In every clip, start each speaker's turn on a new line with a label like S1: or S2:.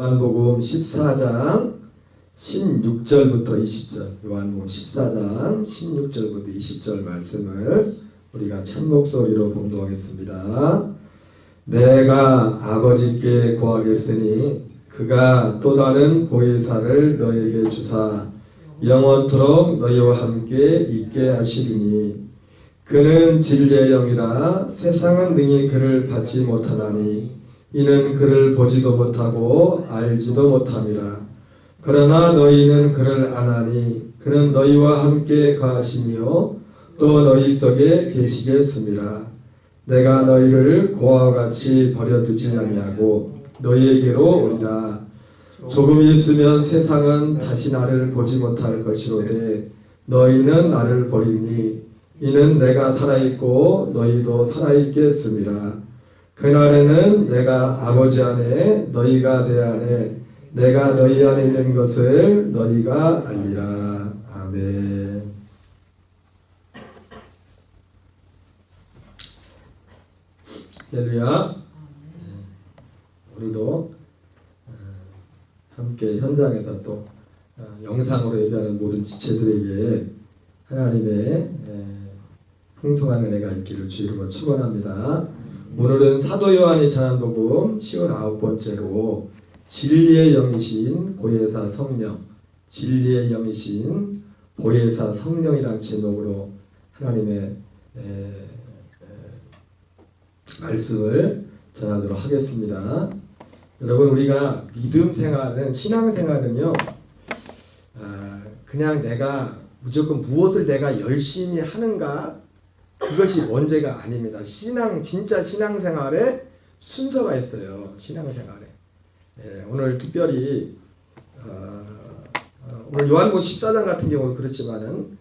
S1: 요한복음 14장 16절부터 20절, 요한복음 14장 16절부터 20절 말씀을 우리가 참 목소리로 봉독하겠습니다. 내가 아버지께 구하겠으니 그가 또 다른 보혜사를 너희에게 주사 영원토록 너희와 함께 있게 하시리니 그는 진리의 영이라 세상은 능히 그를 받지 못하나니 이는 그를 보지도 못하고 알지도 못함이라. 그러나 너희는 그를 아나니 그는 너희와 함께 거하시며 또 너희 속에 계시겠습니다. 내가 너희를 고아와 같이 버려두지 아니하고 너희에게로 오리라. 조금 있으면 세상은 다시 나를 보지 못할 것이로되 너희는 나를 보리니 이는 내가 살아있고 너희도 살아있겠습니다. 그날에는 내가 아버지 안에 너희가 내 안에 내가 너희 안에 있는 것을 너희가 알리라. 아멘. 할렐루야. 오늘도 함께 현장에서 또 영상으로 예배하는 모든 지체들에게 하나님의 풍성한 은혜가 있기를 주 이름으로 축원합니다. 오늘은 사도 요한이 전한 복음 59번째로 진리의 영이신 보혜사 성령, 진리의 영이신 보혜사 성령이란 제목으로 하나님의 말씀을 전하도록 하겠습니다. 여러분, 우리가 믿음 생활은, 신앙 생활은요, 그냥 내가 무조건 무엇을 내가 열심히 하는가, 그것이 문제가 아닙니다. 진짜 신앙생활에 순서가 있어요. 신앙생활에. 오늘 특별히 오늘 요한복음 14장 같은 경우는 그렇지만은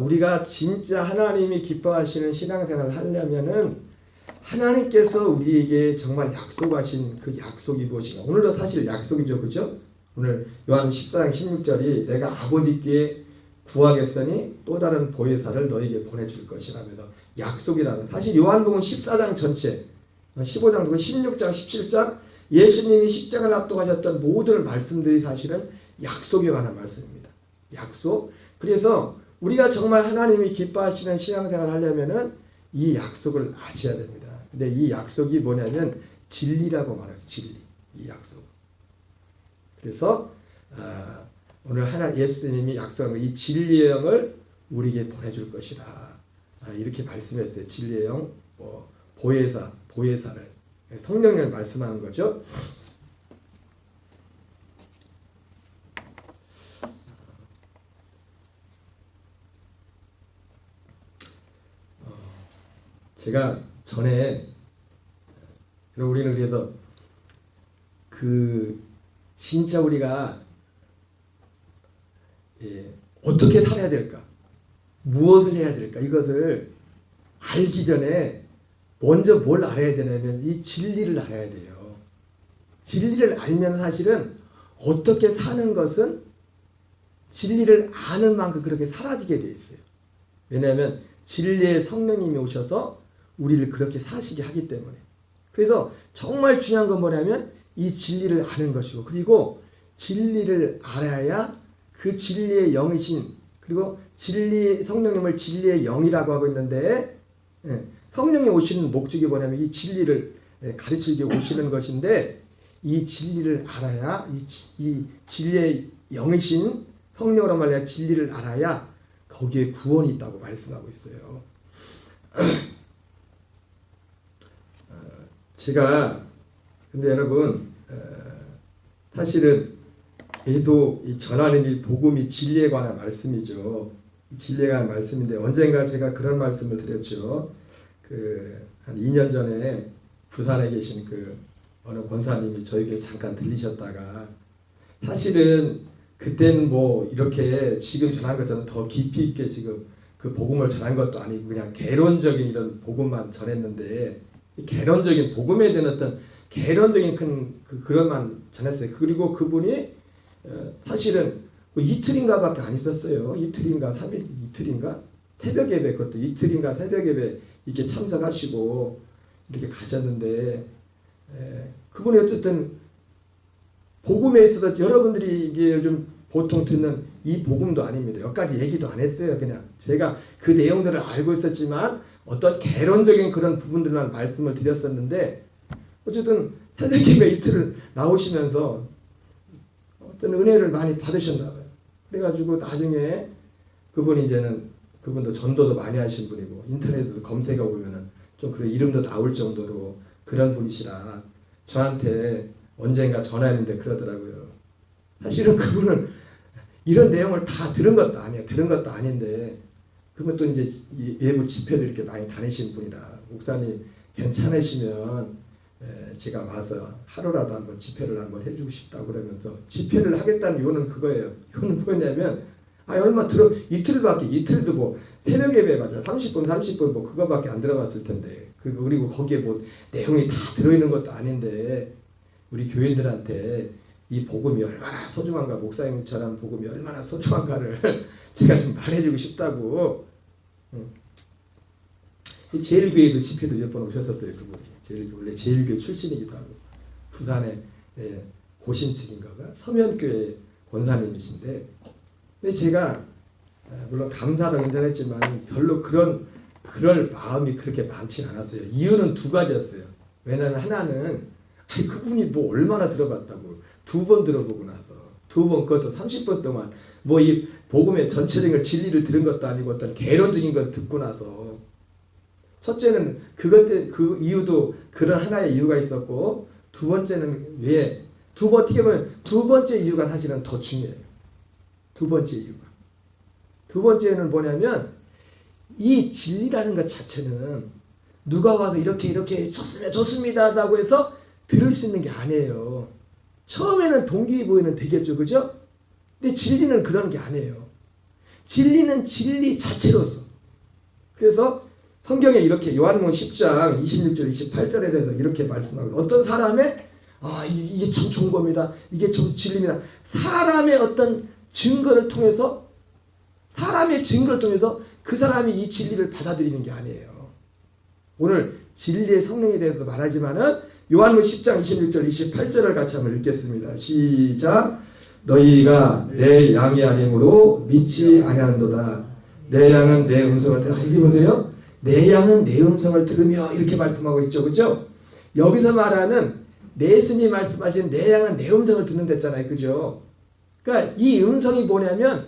S1: 우리가 진짜 하나님이 기뻐하시는 신앙생활을 하려면은 하나님께서 우리에게 정말 약속하신 그 약속이 무엇인가. 오늘도 사실 약속이죠, 그죠? 오늘 요한복음 14장 16절이 내가 아버지께 구하겠으니 또 다른 보혜사를 너에게 보내줄 것이라면서 약속이라는, 사실 요한복음 14장 전체 15장, 16장, 17장 예수님이 십자가를 압도하셨던 모든 말씀들이 사실은 약속에 관한 말씀입니다. 약속. 그래서 우리가 정말 하나님이 기뻐하시는 신앙생활을 하려면은 이 약속을 아셔야 됩니다. 근데 이 약속이 뭐냐면 진리라고 말해요. 진리. 이 약속. 그래서 오늘 예수님이 약속한 이 진리의 영을 우리에게 보내줄 것이다. 이렇게 말씀했어요. 진리의 영, 보혜사를, 성령을 말씀하는 거죠. 제가 전에 우리는 그래서 진짜 우리가 어떻게 살아야 될까? 무엇을 해야 될까? 이것을 알기 전에 먼저 뭘 알아야 되냐면 이 진리를 알아야 돼요. 진리를 알면 사실은 어떻게 사는 것은 진리를 아는 만큼 그렇게 사라지게 돼 있어요. 왜냐하면 진리의 성령님이 오셔서 우리를 그렇게 사시게 하기 때문에. 그래서 정말 중요한 건 뭐냐면 이 진리를 아는 것이고, 그리고 진리를 알아야 그 진리의 영이신, 그리고 성령님을 진리의 영이라고 하고 있는데, 성령이 오시는 목적이 뭐냐면 이 진리를 가르치기 오시는 것인데, 이 진리를 알아야, 이 진리의 영이신 성령으로 말하여 진리를 알아야 거기에 구원이 있다고 말씀하고 있어요. 근데 여러분, 사실은 계속 이 전하는 이 복음이 진리에 관한 말씀이죠. 진리에 관한 말씀인데, 언젠가 제가 그런 말씀을 드렸죠. 한 2년 전에 부산에 계신 어느 권사님이 저에게 잠깐 들리셨다가, 사실은 그때는 이렇게 지금 전한 것처럼 더 깊이 있게 지금 그 복음을 전한 것도 아니고 그냥 개론적인 이런 복음만 전했는데, 개론적인 복음에 대한 어떤 개론적인 그것만 전했어요. 그리고 그분이 사실은 이틀인가밖에 안 있었어요. 이틀인가 새벽 예배, 그것도 이틀인가 새벽 예배 이렇게 참석하시고 이렇게 가셨는데, 그분이 어쨌든 복음에 있어서 여러분들이 이게 요즘 보통 듣는 이 복음도 아닙니다. 여기까지 얘기도 안 했어요. 그냥 제가 그 내용들을 알고 있었지만 어떤 개론적인 그런 부분들만 말씀을 드렸었는데, 어쨌든 새벽예배 이틀을 나오시면서 어떤 은혜를 많이 받으셨나 봐요. 그래가지고 나중에 그분이 이제는, 그분도 전도도 많이 하신 분이고 인터넷에도 검색해 보면은 좀 그 이름도 나올 정도로 그런 분이시라 저한테 언젠가 전화했는데 그러더라고요. 사실은 그분은 이런 내용을 다 들은 것도 아니에요. 들은 것도 아닌데, 그러면 또 이제 외부 집회도 이렇게 많이 다니신 분이라, 목사님 괜찮으시면 제가 와서 하루라도 한번 집회를 한번 해주고 싶다고 그러면서, 집회를 하겠다는 이유는 그거예요. 이유는 뭐냐면, 얼마 이틀도 뭐 새벽 예배 맞아 30분 뭐 그거밖에 안 들어갔을 텐데, 그리고 거기에 뭐 내용이 다 들어있는 것도 아닌데, 우리 교인들한테 이 복음이 얼마나 소중한가, 목사님처럼 복음이 얼마나 소중한가를 제가 좀 말해주고 싶다고. 제일교회도 집회도 몇 번 오셨었어요. 그분이 원래 제일교회 출신이기도 하고, 부산의 고신측인가가 서면교회 권사님이신데, 근데 제가 물론 감사도 괜찮았지만 별로 그럴 마음이 그렇게 많진 않았어요. 이유는 두 가지였어요. 왜냐하면 하나는 그분이 뭐 얼마나 들어봤다고, 2번 들어보고 나서 2번, 그것도 30분 동안 뭐 이 복음의 전체적인 진리를 들은 것도 아니고 어떤 개론적인 걸 듣고 나서, 첫째는 그 이유도 그런 하나의 이유가 있었고, 두 번째는 어떻게 보면 두 번째 이유가 사실은 더 중요해요. 두 번째 이유가. 두 번째는 뭐냐면, 이 진리라는 것 자체는 누가 와서 이렇게 좋습니다 라고 해서 들을 수 있는 게 아니에요. 처음에는 동기부여는 되겠죠, 그죠? 근데 진리는 그런 게 아니에요. 진리는 진리 자체로서. 그래서 성경에 이렇게 요한복음 10장 26절 28절에 대해서 이렇게 말씀하고, 어떤 사람의 이게 참 좋은 겁니다, 이게 좀 진리입니다, 사람의 어떤 증거를 통해서 그 사람이 이 진리를 받아들이는 게 아니에요. 오늘 진리의 성령에 대해서 말하지만은 요한복음 10장 26절 28절을 같이 한번 읽겠습니다. 시작. 너희가 내 양이 아니므로 믿지 아니하는도다. 내 양은 내 음성을 들으며. 이게 보세요. 내 양은 내 음성을 들으며, 이렇게 말씀하고 있죠, 그죠? 여기서 말하는 예수님이 말씀하신 내 양은 내 음성을 듣는 데잖아요, 그죠? 그러니까 이 음성이 뭐냐면,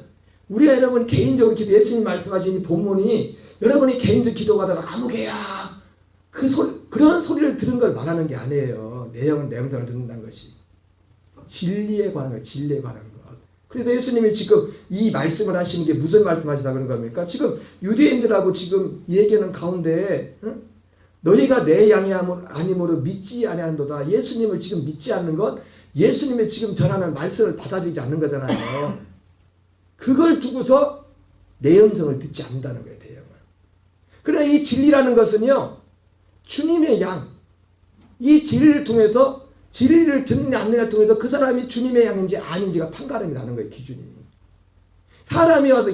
S1: 우리가 여러분 개인적으로 예수님 말씀하신 이 본문이 여러분이 개인적으로 기도하다가 아무개야 그런 소리를 들은 걸 말하는 게 아니에요. 내 영은 내 음성을 듣는다는 것이 진리에 관한 거예요. 진리에 관한 것. 그래서 예수님이 지금 이 말씀을 하시는 게 무슨 말씀하시다 그런 겁니까? 지금 유대인들하고 지금 얘기하는 가운데, 너희가 내 양이 아니므로 믿지 아니한도다. 예수님을 지금 믿지 않는 것, 예수님의 지금 전하는 말씀을 받아들이지 않는 거잖아요. 그걸 두고서 내 음성을 듣지 않는다는 거예요. 내 영은. 그러나 이 진리라는 것은요, 주님의 양, 이 진리를 통해서, 진리를 듣느냐 안 듣느냐를 통해서 그 사람이 주님의 양인지 아닌지가 판가름이 나는 거예요. 기준이. 사람이 와서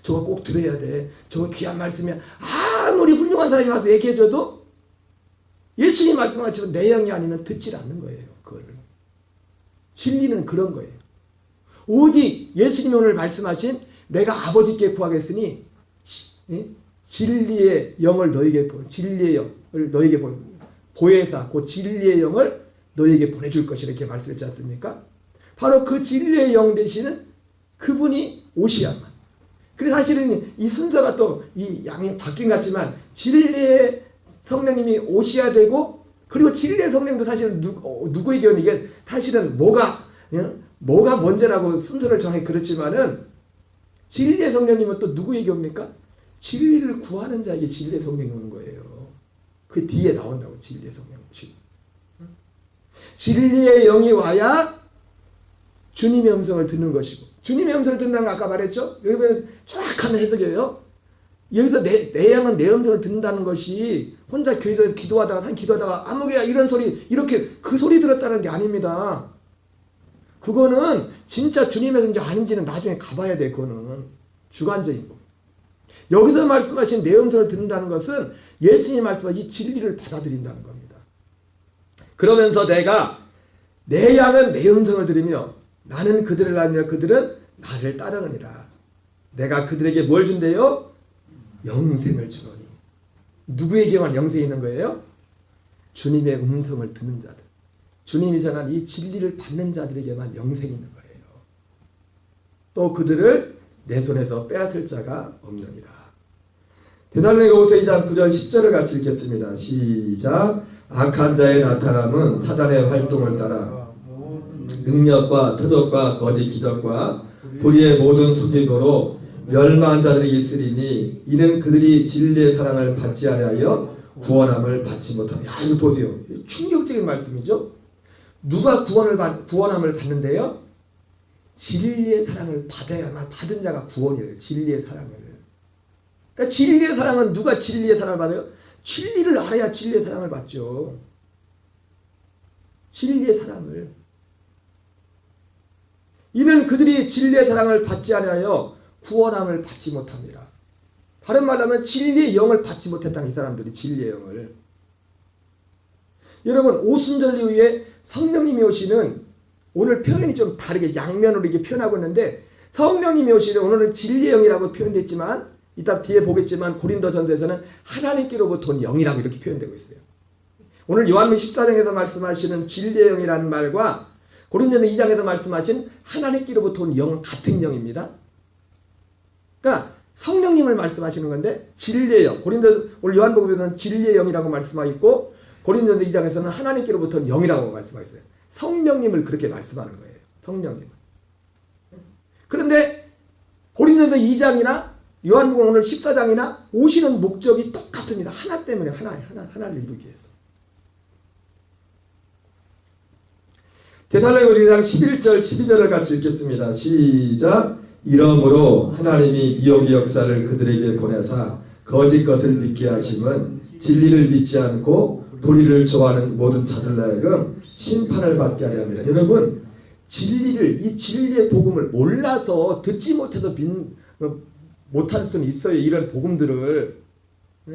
S1: 저거 꼭 들어야 돼, 저거 귀한 말씀이야, 아무리 훌륭한 사람이 와서 얘기해줘도 예수님 말씀하시면 내 영이 아니면 듣질 않는 거예요. 그걸. 진리는 그런 거예요. 오직 예수님이 오늘 말씀하신 내가 아버지께 구하겠으니 진리의 영을 너에게 진리의 영을 너에게 보혜사, 그 진리의 영을 너에게 보내줄 것이라 이렇게 말씀했지 않습니까? 바로 그 진리의 영 되시는 그분이 오시야만. 그래서 사실은 이 순서가 또 이 양이 바뀐 것 같지만, 진리의 성령님이 오셔야 되고, 그리고 진리의 성령도 사실은 누구에게 이게 사실은 뭐가 먼저라고 순서를 정해 그렇지만은, 진리의 성령님은 또 누구에게 옵니까? 진리를 구하는 자에게 진리의 성령이 오는 거예요. 그 뒤에 나온다고. 진리의 성령. 진리의 영이 와야 주님의 음성을 듣는 것이고, 주님의 음성을 듣는다는 거 아까 말했죠? 여기 보면 정확한 해석이에요. 여기서 내 양은 내 음성을 듣는다는 것이 혼자 교회에서 기도하다가 아무개야 이런 소리, 이렇게 그 소리 들었다는 게 아닙니다. 그거는 진짜 주님의 성인지 아닌지는 나중에 가봐야 돼. 그거는 주관적인 거. 여기서 말씀하신 내 음성을 듣는다는 것은 예수님이 말씀하신 이 진리를 받아들인다는 겁니다. 그러면서 내가 내 양은 내 음성을 들으며 나는 그들을 알며 그들은 나를 따르느니라. 내가 그들에게 뭘 준대요? 영생을 주노니. 누구에게만 영생이 있는 거예요? 주님의 음성을 듣는 자들, 주님이 전한 이 진리를 받는 자들에게만 영생이 있는 거예요. 또 그들을 내 손에서 빼앗을 자가 없느니라. 데살로니가후서 2장 9절 10절을 같이 읽겠습니다. 시작. 악한 자의 나타남은 사단의 활동을 따라 능력과 표적과 거짓 기적과 불의의 모든 속임으로 멸망한 자들이 있으리니 이는 그들이 진리의 사랑을 받지 아니하여 구원함을 받지 못하며. 야, 이거 보세요. 충격적인 말씀이죠. 누가 구원함을 받는데요? 진리의 사랑을 받아야만, 받은 자가 구원이에요. 진리의 사랑을. 그러니까 진리의 사랑은, 누가 진리의 사랑을 받아요? 진리를 알아야 진리의 사랑을 받죠. 진리의 사랑을. 이는 그들이 진리의 사랑을 받지 아니하여 구원함을 받지 못합니다. 다른 말로 하면 진리의 영을 받지 못했다는, 이 사람들이 진리의 영을. 여러분, 오순절 이후에 성령님이 오시는, 오늘 표현이 좀 다르게 양면으로 이렇게 표현하고 있는데, 성령님이 오시는, 오늘은 진리의 영이라고 표현됐지만 이따 뒤에 보겠지만 고린도전서에서는 하나님께로부터 온 영이라고 이렇게 표현되고 있어요. 오늘 요한복음 14장에서 말씀하시는 진리의 영이라는 말과 고린도전서 2장에서 말씀하신 하나님께로부터 온 영은 같은 영입니다. 그러니까 성령님을 말씀하시는 건데, 진리의 영, 오늘 요한복음에서는 진리의 영이라고 말씀하고 있고, 고린도전서 2장에서는 하나님께로부터 온 영이라고 말씀하고 있어요. 성령님을 그렇게 말씀하는 거예요. 성령님. 그런데 고린도전서 2장이나 요한복음 오늘 14장이나 오시는 목적이 똑같습니다. 하나 때문에, 하나를 이루기 위해서. 데살로니가서 2장 11절 12절을 같이 읽겠습니다. 시작. 이러므로 하나님이 미혹의 역사를 그들에게 보내사 거짓 것을 믿게 하심은 진리를 믿지 않고 도리를 좋아하는 모든 자들 하여금 심판을 받게 하려 합니다. 여러분, 진리를, 이 진리의 복음을 몰라서 듣지 못해서 못할 수는 있어요. 이런 복음들을.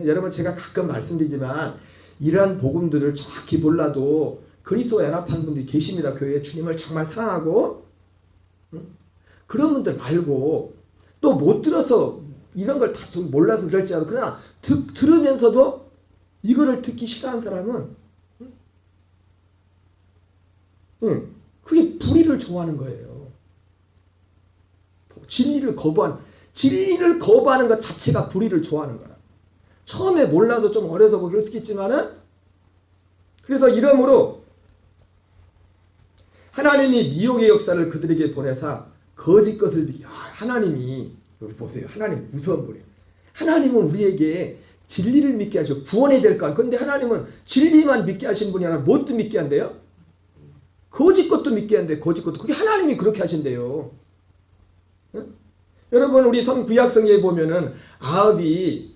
S1: 여러분, 제가 가끔 말씀드리지만 이런 복음들을 정확히 몰라도 그리스도와 연합한 분들이 계십니다. 교회에 주님을 정말 사랑하고. 그런 분들 말고, 또 못 들어서 이런 걸 다 몰라서 그럴지라도, 그러나 들으면서도 이거를 듣기 싫어하는 사람은 그게 불의를 좋아하는 거예요. 진리를 거부하는 것 자체가 불의를 좋아하는 거라. 처음에 몰라서 좀 어려서 그럴 수 있지만은, 그래서 이러므로 하나님이 미혹의 역사를 그들에게 보내사 거짓 것을 믿게. 하나님이, 여기 보세요. 하나님 무서운 분이에요. 하나님은 우리에게 진리를 믿게 하시고 구원해야 될 거. 그런데 하나님은 진리만 믿게 하신 분이 아니라 뭣도 믿게 한대요? 거짓 것도 믿게 한대요. 거짓 것도. 그게 하나님이 그렇게 하신대요. 응? 여러분, 우리 구약성경에 보면은 아합이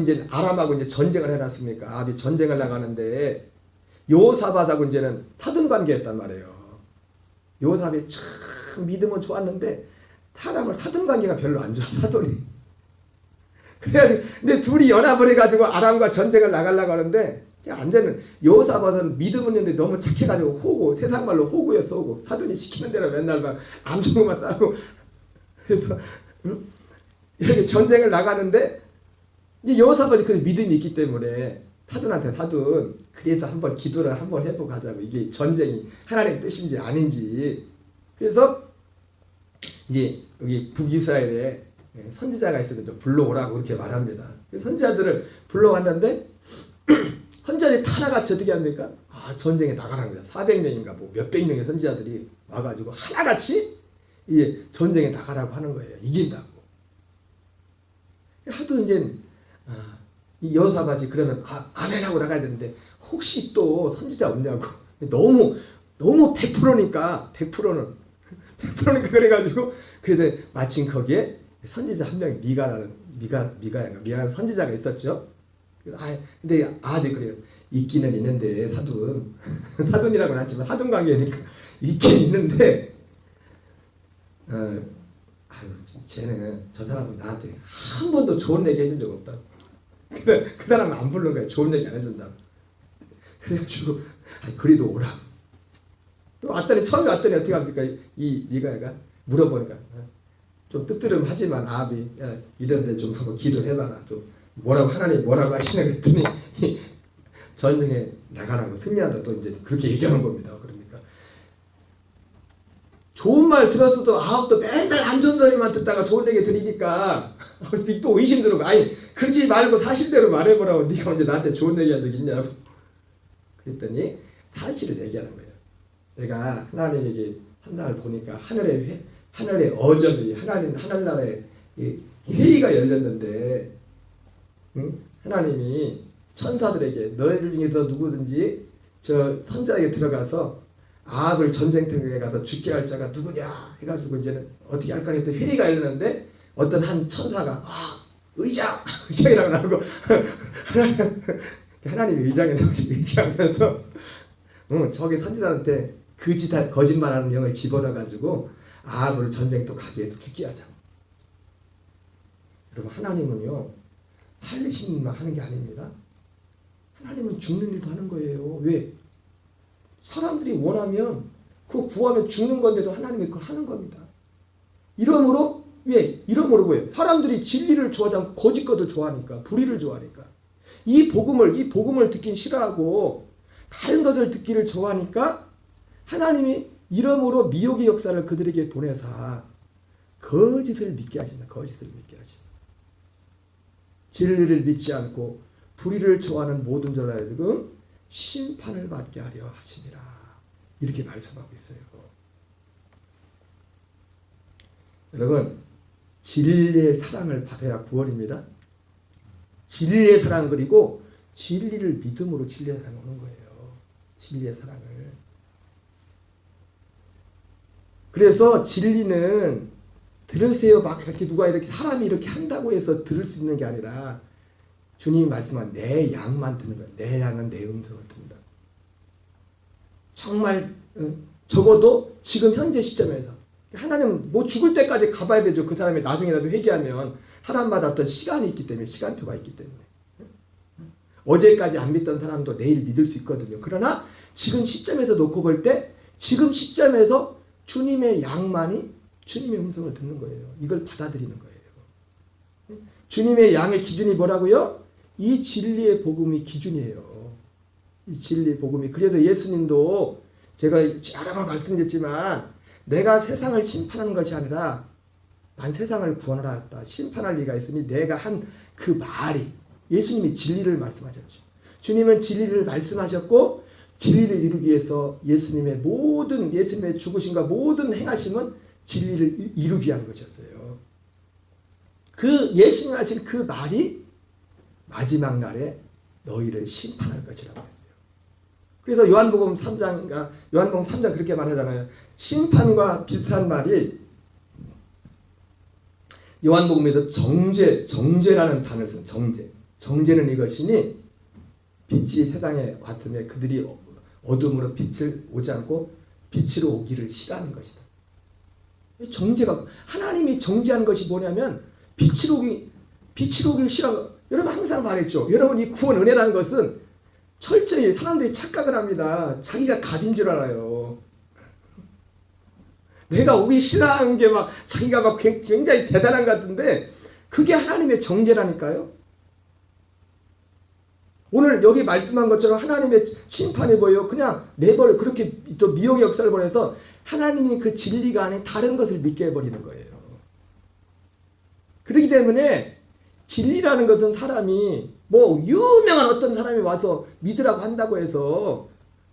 S1: 이제 아람하고 이제 전쟁을 해놨습니까? 아합이 전쟁을 나가는데 여호사밧하고 이제는 사돈 관계였단 말이에요. 여호사밧이 참 믿음은 좋았는데 사돈 관계가 별로 안 좋아, 사돈이. 그래가지고 근데 둘이 연합을 해가지고 아람과 전쟁을 나가려고 하는데, 완전히 여호사밧은 믿음은 있는데 너무 착해가지고 세상 말로 호구였어, 호구. 사돈이 시키는 대로 맨날 막 암송만 싸고. 그래서 이렇게 전쟁을 나가는데, 이제 여호사밧이 그 믿음이 있기 때문에 사돈한테, 사돈 그래서 한번 기도를 한번 해보고 가자고. 이게 전쟁이 하나님의 뜻인지 아닌지. 그래서 이제 여기 북이스라엘에 선지자가 있으면 좀 불러오라고 그렇게 말합니다. 선지자들을 불러왔는데 선지자들이 하나같이 어떻게 합니까? 전쟁에 나가라는 거야. 400명인가 뭐 몇백 명의 선지자들이 와가지고 하나같이 이제 전쟁에 나가라고 하는 거예요. 이긴다고. 하도 이제 이 여호사밧이 그러면 아멘하고 나가야 되는데, 혹시 또 선지자 없냐고. 너무 100%니까 100%는 그래가지고, 그래서 마침 거기에 선지자 한 명이 미가야 선지자가 있었죠. 근데 그래요. 있기는 있는데 사돈이라고는 하지만 사돈 관계니까 있긴 있는데, 쟤는, 저 사람은 나한테 한 번도 좋은 얘기 해준 적 없다고. 그 사람은 안 부르는 거야. 좋은 얘기 안 해준다고. 그래가지고 그래도 오라고. 왔더니 처음에 왔더니 어떻게 합니까? 이 니가가 물어보니까 좀 뜨뜨름하지만 아비 이런데 좀 한번 기도해봐라. 좀 뭐라고 하나님 뭐라고 하시냐 그랬더니 전쟁에 나가라고 승리한다. 또 이제 그렇게 얘기하는 겁니다. 그러니까 좋은 말 들었어도 또 맨날 안 좋은 소리만 듣다가 좋은 얘기 들으니까 또 의심 들고 아니 그러지 말고 사실대로 말해보라고. 네가 언제 나한테 좋은 얘기 한 적 있냐고 그랬더니 사실을 얘기하는 거예요. 내가 하나님에게 한날 보니까 하늘의 어전이 하늘나라에 회의가 열렸는데 하나님이 천사들에게 너희들 중에서 누구든지 저 선자에게 들어가서 아합을 전쟁터에 가서 죽게 할 자가 누구냐 해가지고 이제는 어떻게 할까 했더니 회의가 열렸는데 어떤 한 천사가 의장이라고 나오고 하나님이 의장이라고 얘기하면서 저기 선지자한테 거짓말하는 영을 집어넣어가지고 아합을 전쟁터 가게 해서 죽게 하자. 여러분 하나님은요 살리시는 일만 하는 게 아닙니다. 하나님은 죽는 일도 하는 거예요. 왜? 사람들이 원하면 그 구하면 죽는 건데도 하나님이 그걸 하는 겁니다. 이러므로 왜? 이러므로 뭐예요? 사람들이 진리를 좋아하지 않고 거짓 것을 좋아하니까 불의를 좋아하니까 이 복음을 듣긴 싫어하고 다른 것을 듣기를 좋아하니까 하나님이 이러므로 미혹의 역사를 그들에게 보내사 거짓을 믿게 하신다. 거짓을 믿게 하신다. 진리를 믿지 않고 불의를 좋아하는 모든 자들은 심판을 받게 하려 하시니라. 이렇게 말씀하고 있어요. 여러분 진리의 사랑을 받아야 구원입니다. 진리의 사랑 그리고 진리를 믿음으로 진리의 사랑이 오는 거예요. 진리의 사랑을. 그래서 진리는 들으세요 막 이렇게 누가 이렇게 사람이 이렇게 한다고 해서 들을 수 있는 게 아니라 주님이 말씀한 내 양만 듣는 거예요. 내 양은 내 음성을 듣는다. 정말 적어도 지금 현재 시점에서 하나님 뭐 죽을 때까지 가봐야 되죠. 그 사람이 나중에라도 회개하면 사람마다 어떤 시간이 있기 때문에 시간표가 있기 때문에 어제까지 안 믿던 사람도 내일 믿을 수 있거든요. 그러나 지금 시점에서 놓고 볼 때 지금 시점에서 주님의 양만이 주님의 음성을 듣는 거예요. 이걸 받아들이는 거예요. 주님의 양의 기준이 뭐라고요? 이 진리의 복음이 기준이에요. 이 진리의 복음이. 그래서 예수님도 제가 여러 번 말씀드렸지만 내가 세상을 심판하는 것이 아니라 난 세상을 구원하러 왔다. 심판할 리가 있으니 내가 한 그 말이 예수님이 진리를 말씀하셨죠. 주님은 진리를 말씀하셨고 진리를 이루기 위해서 예수님의 죽으심과 모든 행하심은 진리를 이루기 위한 것이었어요. 그 예수님이 하신 그 말이 마지막 날에 너희를 심판할 것이라고 했어요. 그래서 요한복음 3장 그렇게 말하잖아요. 심판과 비슷한 말이 요한복음에서 정죄라는 단어를 쓴 정죄는 이것이니 빛이 세상에 왔으며 그들이 어둠으로 빛을 오지 않고 빛으로 오기를 싫어하는 것이다. 정죄가 하나님이 정죄한 것이 뭐냐면 빛으로 오기를 싫어하고 여러분 항상 말했죠. 여러분 이 구원 은혜라는 것은 철저히 사람들이 착각을 합니다. 자기가 갑인 줄 알아요. 내가 오기 싫어하는 게 막 자기가 막 굉장히 대단한 것 같은데 그게 하나님의 정죄라니까요. 오늘 여기 말씀한 것처럼 하나님의 심판이 뭐예요? 그냥 내버려 그렇게 또 미혹의 역사를 보내서 하나님이 그 진리가 아닌 다른 것을 믿게 해버리는 거예요. 그렇기 때문에 진리라는 것은 사람이 뭐 유명한 어떤 사람이 와서 믿으라고 한다고 해서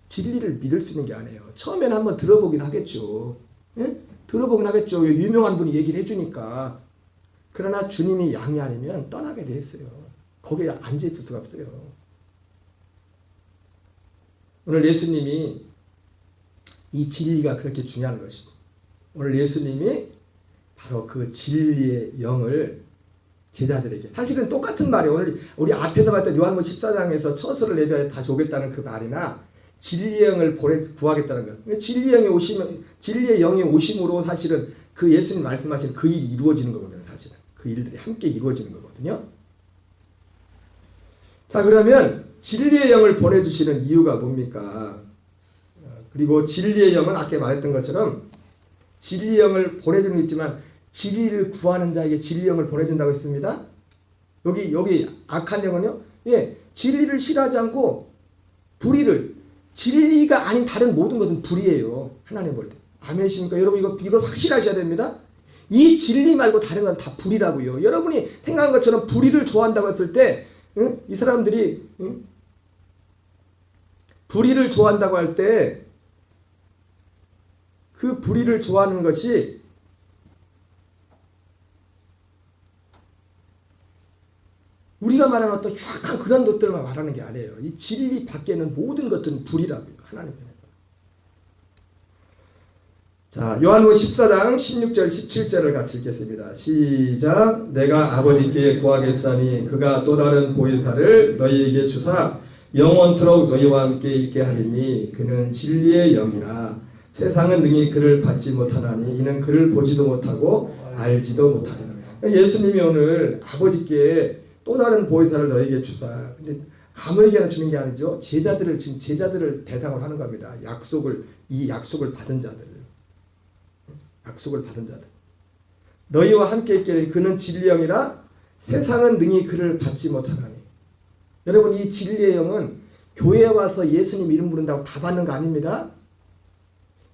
S1: 진리를 믿을 수 있는 게 아니에요. 처음에는 한번 들어보긴 하겠죠. 예? 들어보긴 하겠죠. 유명한 분이 얘기를 해주니까. 그러나 주님이 양이 아니면 떠나게 돼 있어요. 거기에 앉아있을 수가 없어요. 오늘 예수님이 이 진리가 그렇게 중요한 것이고 오늘 예수님이 바로 그 진리의 영을 제자들에게 사실은 똑같은 말이에요. 오늘 우리 앞에서 봤던 요한복음 14장에서 처소를 내려 다시 오겠다는 그 말이나 진리의 영을 구하겠다는 것. 진리의 영이 오심으로 사실은 그 예수님 말씀하신 그 일이 이루어지는 거거든요. 사실은 그 일들이 함께 이루어지는 거거든요. 자 그러면 진리의 영을 보내주시는 이유가 뭡니까? 그리고 진리의 영은 아까 말했던 것처럼 진리의 영을 보내주는 게 있지만 진리를 구하는 자에게 진리의 영을 보내준다고 했습니다. 여기 악한 영은요, 진리를 싫어하지 않고 불의를, 진리가 아닌 다른 모든 것은 불의예요. 하나님 볼 때. 아멘이십니까? 여러분 이걸 확실하셔야 됩니다. 이 진리 말고 다른 건 다 불의라고요. 여러분이 생각한 것처럼 불의를 좋아한다고 했을 때, 이 사람들이 불의를 좋아한다고 할 때 그 불의를 좋아하는 것이 우리가 말하는 어떤 흉악한 그런 것들만 말하는 게 아니에요. 이 진리 밖에는 모든 것들은 불이라고요. 하나님 편에서. 자, 요한복음 14장 16절 17절을 같이 읽겠습니다. 시작. 내가 아버지께 구하겠사니 그가 또 다른 보혜사를 너희에게 주사 영원토록 너희와 함께 있게 하리니 그는 진리의 영이라. 세상은 능히 그를 받지 못하나니 이는 그를 보지도 못하고 알지도 못하리라. 예수님이 오늘 아버지께 또 다른 보혜사를 너에게 주사. 근데 아무에게나 주는 게 아니죠. 지금 제자들을 대상으로 하는 겁니다. 이 약속을 받은 자들. 너희와 함께 있게 그는 진리의 영이라. 세상은 능히 그를 받지 못하나니. 여러분, 이 진리의 영은 교회에 와서 예수님 이름 부른다고 다 받는 거 아닙니다.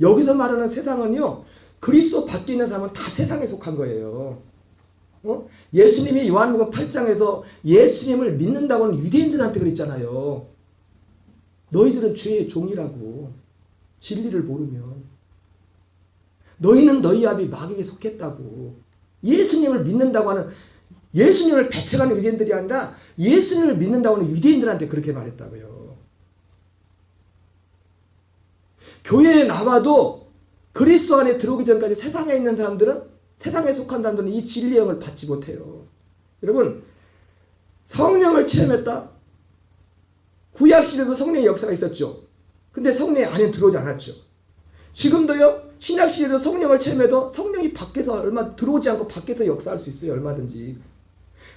S1: 여기서 말하는 세상은요, 그리스도 밖에 있는 사람은 다 세상에 속한 거예요. 예수님이 요한복음 8장에서 예수님을 믿는다고는 유대인들한테 그랬잖아요. 너희들은 죄의 종이라고. 진리를 모르면. 너희는 너희 아비 마귀에 속했다고. 예수님을 믿는다고 하는, 예수님을 배척하는 유대인들이 아니라 예수님을 믿는다고 하는 유대인들한테 그렇게 말했다고요. 교회에 나와도 그리스도 안에 들어오기 전까지 세상에 있는 사람들은, 세상에 속한 사람들은 이 진리의 영을 받지 못해요. 여러분, 성령을 체험했다. 구약시대도 성령의 역사가 있었죠. 근데 성령의 안에 들어오지 않았죠. 지금도요, 신약시대도 성령을 체험해도 성령이 밖에서 들어오지 않고 밖에서 역사할 수 있어요. 얼마든지.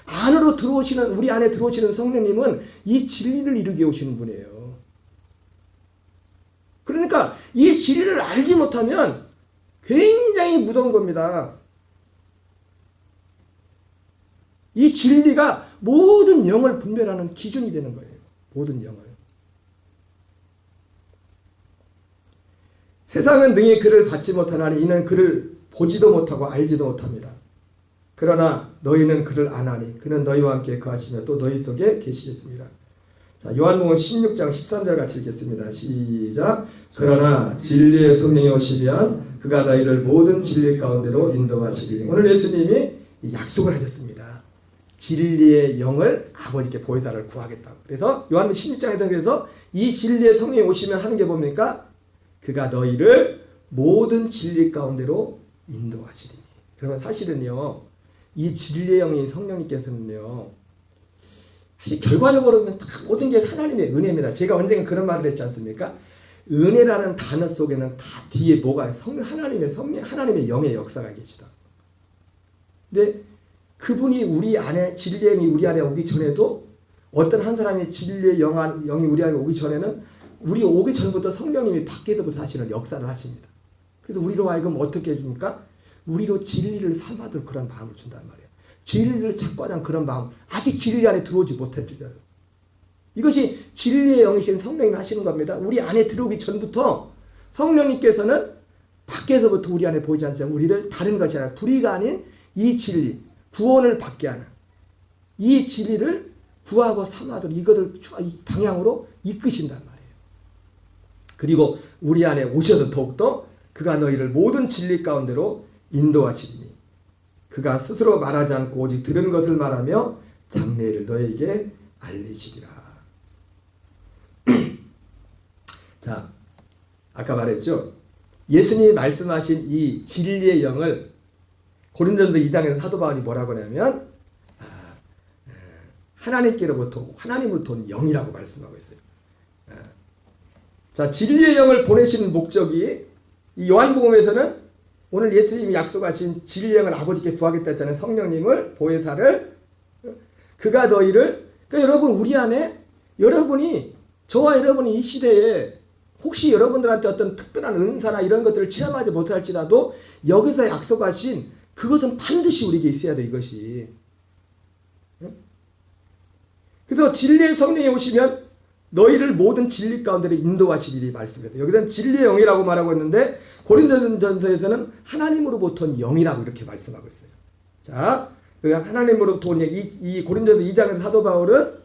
S1: 안으로 들어오시는, 우리 안에 들어오시는 성령님은 이 진리를 이루게 오시는 분이에요. 그러니까 이 진리를 알지 못하면 굉장히 무서운 겁니다. 이 진리가 모든 영을 분별하는 기준이 되는 거예요. 모든 영을. 세상은 능히 그를 받지 못하나니 이는 그를 보지도 못하고 알지도 못합니다. 그러나 너희는 그를 아나니 그는 너희와 함께 거하시며 또 너희 속에 계시겠습니다. 자, 요한복음 16장 13절 같이 읽겠습니다. 시작. 그러나 진리의 성령이 오시면 그가 너희를 모든 진리 가운데로 인도하시리. 오늘 예수님이 약속을 하셨습니다. 진리의 영을 아버지께 보혜사를 구하겠다고. 그래서 요한복음 16장에서 그래서 이 진리의 성령이 오시면 하는 게 뭡니까? 그가 너희를 모든 진리 가운데로 인도하시리. 그러면 사실은요, 이 진리의 영이 성령님께서는요, 사실 결과적으로는 모든 게 하나님의 은혜입니다. 제가 언젠가 그런 말을 했지 않습니까? 은혜라는 단어 속에는 다 뒤에 뭐가 하나님의 영의 역사가 계시다. 근데 그분이 우리 안에, 진리의 영이 우리 안에 오기 전에도 어떤 한 사람이 진리의 영이 우리 안에 오기 전에는 우리 오기 전부터 성령님이 밖에서부터 사실은 역사를 하십니다. 그래서 우리로 하여금 어떻게 해줍니까? 우리로 진리를 삼아둘 그런 마음을 준단 말이에요. 진리를 찾고 하는 그런 마음, 아직 진리 안에 들어오지 못했죠. 이것이 진리의 영이신 성령님이 하시는 겁니다. 우리 안에 들어오기 전부터 성령님께서는 밖에서부터 우리 안에 보이지 않지만 우리를 다른 것이 아니라 불의가 아닌 이 진리, 구원을 받게 하는 이 진리를 구하고 삼아둘 이것을 방향으로 이끄신단 말이에요. 그리고 우리 안에 오셔서 더욱더 그가 너희를 모든 진리 가운데로 인도하시리니 그가 스스로 말하지 않고 오직 들은 것을 말하며 장래를 너희에게 알리시리라. 자, 아까 말했죠. 예수님이 말씀하신 이 진리의 영을 고린도전서 2장에서 사도 바울이 뭐라고 하냐면 하나님으로부터 온 영이라고 말씀하고 있어요. 자, 진리의 영을 보내시는 목적이 이 요한복음에서는 오늘 예수님이 약속하신 진리의 영을 아버지께 구하겠다 했잖아요. 성령님을, 보혜사를. 그가 너희를, 그러니까 여러분 우리 안에, 저와 여러분이 이 시대에 혹시 여러분들한테 어떤 특별한 은사나 이런 것들을 체험하지 못할지라도 여기서 약속하신 그것은 반드시 우리에게 있어야 돼, 이것이. 그래서 진리의 성령이 오시면 너희를 모든 진리 가운데로 인도하시리니 말씀해서 여기서는 진리의 영이라고 말하고 있는데 고린도전서에서는 하나님으로부터 온 영이라고 이렇게 말씀하고 있어요. 자, 하나님으로부터 온 영, 이 고린도서 2장에서 사도 바울은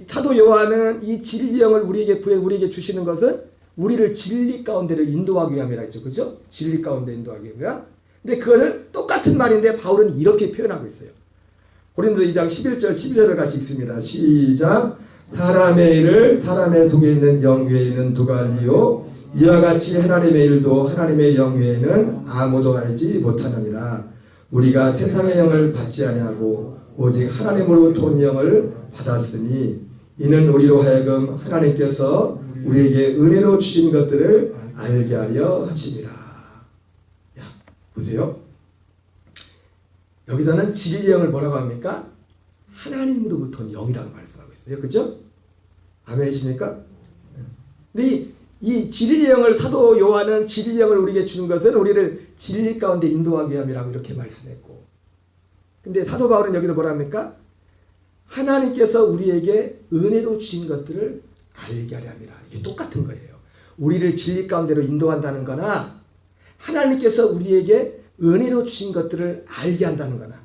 S1: 사도 요한은 이 진리 영을 우리에게 주시는 것은 우리를 진리 가운데로 인도하기 위함이라 했죠. 그죠? 진리 가운데 인도하기 위함. 근데 그거를 똑같은 말인데 바울은 이렇게 표현하고 있어요. 고린도서 2장 11절 12절을 같이 읽습니다. 시작. 사람의 일을 사람의 속에 있는 영 외에는 누가 알리요? 이와 같이 하나님의 일도 하나님의 영 외에는 아무도 알지 못하느니라. 우리가 세상의 영을 받지 아니하고 오직 하나님으로부터 온 영을 받았으니 이는 우리로 하여금 하나님께서 우리에게 은혜로 주신 것들을 알게 하려 하심이라. 야, 보세요. 여기서는 진리의 영을 뭐라고 합니까? 하나님으로부터 온 영이라고 말씀하고 있어요. 그렇죠? 아멘이십니까? 근데 이 진리의 영을 사도 요한은 진리의 영을 우리에게 주는 것은 우리를 진리 가운데 인도하기 위함이라고 이렇게 말씀했고, 근데 사도 바울은 여기서 뭐라 합니까? 하나님께서 우리에게 은혜로 주신 것들을 알게 하려 함이라. 이게 똑같은 거예요. 우리를 진리 가운데로 인도한다는 거나 하나님께서 우리에게 은혜로 주신 것들을 알게 한다는 거나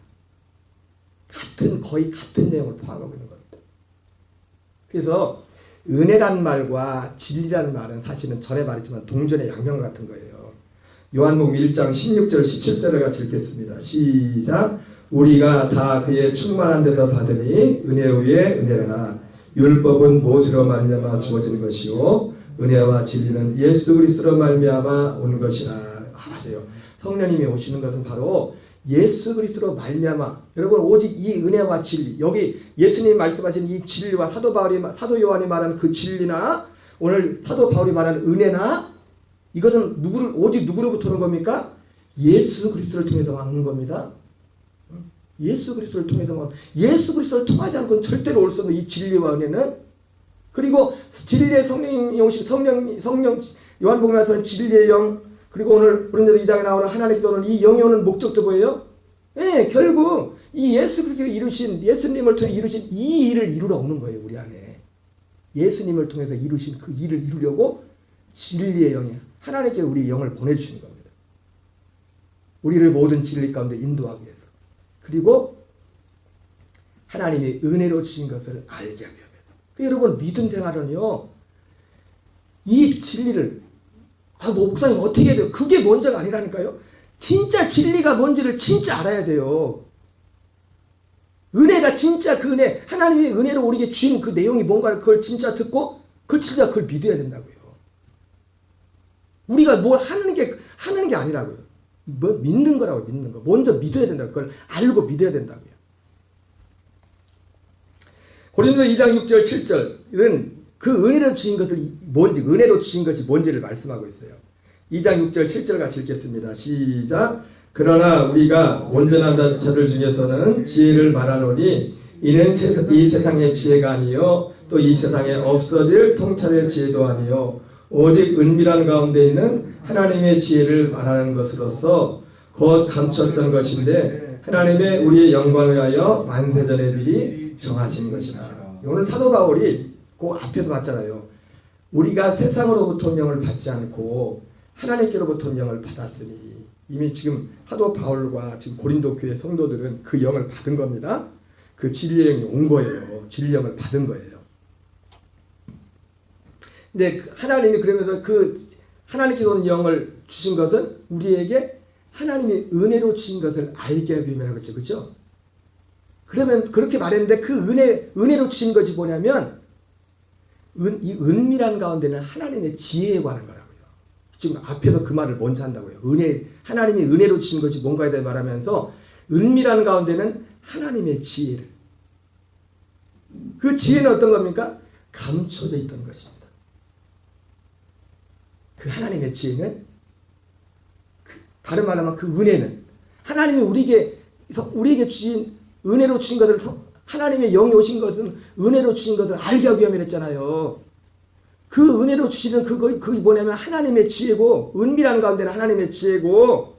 S1: 거의 같은 내용을 포함하고 있는 겁니다. 그래서 은혜란 말과 진리라는 말은 사실은 전에 말했지만 동전의 양면 같은 거예요. 요한복음 1장 16절 17절을 같이 읽겠습니다. 시작. 우리가 다 그의 충만한 데서 받으니 은혜 위에 은혜라. 율법은 모세로 말미암아 주어진 것이요 은혜와 진리는 예수 그리스도로 말미암아 온 것이라. 맞아요. 성령님이 오시는 것은 바로 예수 그리스도로 말미암아. 여러분, 오직 이 은혜와 진리, 여기 예수님이 말씀하신 이 진리와 사도 요한이 말하는 그 진리나 오늘 사도 바울이 말하는 은혜나 이것은 오직 누구로부터 오는 겁니까? 예수 그리스도를 통해서 오는 겁니다. 예수 그리스도를 통해서 예수 그리스도를 통하지 않고는 절대로 올 수 없는 이 진리와 은혜는, 그리고 진리의 성령이 오신 성령 요한복음에서는 진리의 영, 그리고 오늘 고린도서 2장에 나오는 하나님께서 오는 이 영이 오는 목적도 뭐예요? 네, 결국 이 예수 그리스도가 이루신, 예수님을 통해 이루신 이 일을 이루러 오는 거예요. 우리 안에 예수님을 통해서 이루신 그 일을 이루려고 진리의 영이 하나님께서 우리 영을 보내주시는 겁니다. 우리를 모든 진리 가운데 인도하기 위해서, 그리고 하나님이 은혜로 주신 것을 알게 하기 위해서. 여러분, 믿음 생활은요, 이 진리를 목사님 어떻게 해야 돼요? 그게 먼저가 아니라니까요. 진짜 진리가 뭔지를 진짜 알아야 돼요. 은혜가 진짜 그 은혜, 하나님의 은혜로 우리에게 주신 그 내용이 뭔가 그걸 진짜 듣고 그걸 믿어야 된다고요. 우리가 뭘 하는 게 아니라고요. 믿는 거라고. 믿는 거. 먼저 믿어야 된다고. 그걸 알고 믿어야 된다고요. 고린도서 2장 6절 7절은 그 은혜로 주신 것을 은혜로 주신 것이 뭔지를 말씀하고 있어요. 2장 6절 7절 같이 읽겠습니다. 시작. 그러나 우리가 온전한 자들 중에서는 지혜를 말하노니 이는 이 세상의 지혜가 아니요 또 이 세상에 없어질 통찰의 지혜도 아니요 오직 은밀한 가운데 있는 하나님의 지혜를 말하는 것으로서 곧 감췄던 것인데 하나님의 우리의 영광을 위하여 만세전에 미리 정하신 것이라. 오늘 사도 바울이 그 앞에서 봤잖아요. 우리가 세상으로부터 온 영을 받지 않고 하나님께로부터 온 영을 받았으니, 이미 지금 사도 바울과 지금 고린도 교회 성도들은 그 영을 받은 겁니다. 그 진리의 영이 온 거예요. 진리의 영을 받은 거예요. 근데 하나님이 그러면서 그 하나님께서 온 영을 주신 것은 우리에게 하나님이 은혜로 주신 것을 알게 하기 위함이라고 했죠. 그렇죠? 그러면 그렇게 말했는데 그 은혜로 주신 것이 뭐냐면 이 은밀한 가운데는 하나님의 지혜에 관한 거라고요. 지금 앞에서 그 말을 먼저 한다고요. 하나님이 은혜로 주신 것이 뭔가에 대해 말하면서 은밀한 가운데는 하나님의 지혜를. 그 지혜는 어떤 겁니까? 감춰져 있던 것입니다. 그 하나님의 지혜는, 다른 말로 하면 그 은혜는 하나님이 우리에게 주신 은혜로 주신 것을, 하나님의 영이 오신 것은 은혜로 주신 것을 알게 하기 위함이랬잖아요. 그 은혜로 주시는 그게 뭐냐면 하나님의 지혜고, 은밀한 가운데는 하나님의 지혜고,